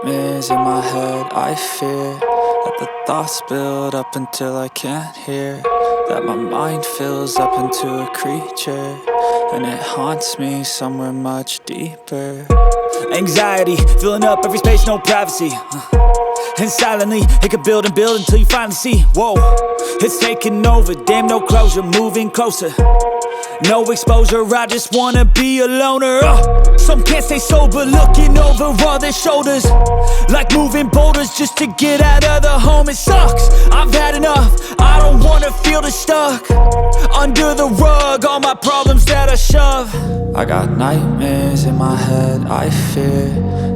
nightmares in my head. I fear that the thoughts build up until I can't hear, that my mind fills up into a creature, and it haunts me somewhere much deeper. Anxiety, filling up every space, no privacy. And silently, it could build and build until you finally see, whoa, it's taking over, damn, no closure, moving closer. No exposure, I just wanna be a loner. Some can't stay sober, looking over all their shoulders, like moving boulders just to get out of the home. It sucks, I've had enough, I don't wanna feel the stuck under the rug, all my problems that I shove. I got nightmares in my head. I fear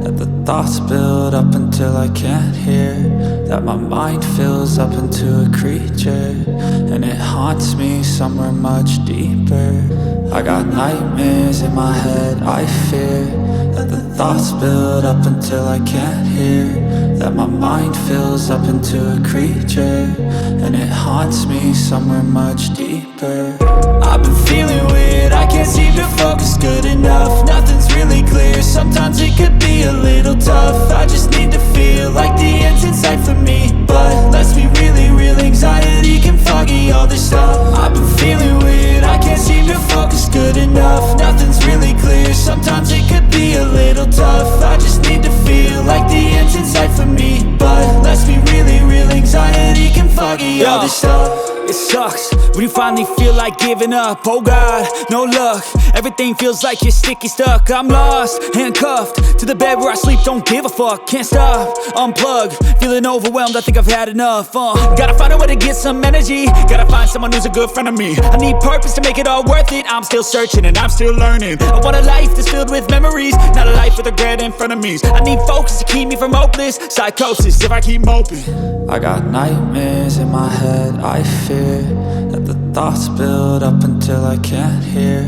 that the thoughts build up until I can't hear, that my mind fills up into a creature, and it haunts me somewhere much deeper. I got nightmares in my head. I fear that the thoughts build up until I can't hear, that my mind fills up into a creature, and it haunts me somewhere much deeper. I've been feeling weird, I can't seem to focus good enough. Nothing's really clear, sometimes it could be a little tough. I just need to feel like the end's in sight for me, but let's be really real, anxiety can foggy all this stuff. I've been feeling weird, I can't seem to focus good enough. Nothing's really clear, sometimes it could be a little tough. I just need to feel like the end's in sight for me, but let's be really real, anxiety can foggy all this stuff. It sucks when you finally feel like giving up. Oh God, no luck, everything feels like you're sticky stuck. I'm lost, handcuffed to the bed where I sleep, don't give a fuck. Can't stop, unplug, feeling overwhelmed, I think I've had enough. Gotta find a way to get some energy, gotta find someone who's a good friend of me. I need purpose to make it all worth it, I'm still searching and I'm still learning. I want a life that's filled with memories, not a life with regret and frenemies. I need focus to keep me from hopeless psychosis if I keep moping. I got nightmares in my head. I fear that the thoughts build up until I can't hear,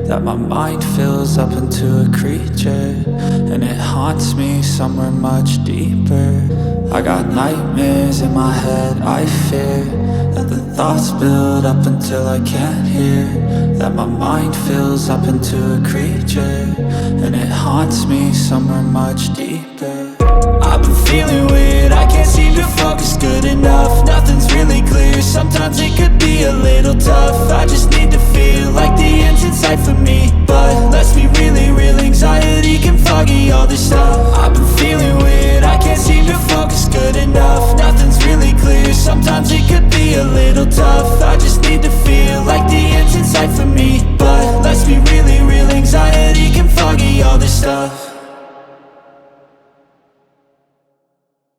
that my mind fills up into a creature, and it haunts me somewhere much deeper. I got nightmares in my head. I fear that the thoughts build up until I can't hear, that my mind fills up into a creature, and it haunts me somewhere much deeper. I've been feeling weird, I can't seem to focus good enough. Nothing's really clear, sometimes it could be a little tough. I just need to feel like the end's in sight for me, but let's be really real, anxiety can foggy all this stuff. I've been feeling weird, I can't seem to focus good enough. Nothing's really clear, sometimes it could be a little tough. I just need to feel like the end's in sight for me, but let's be really real, anxiety can foggy all this stuff.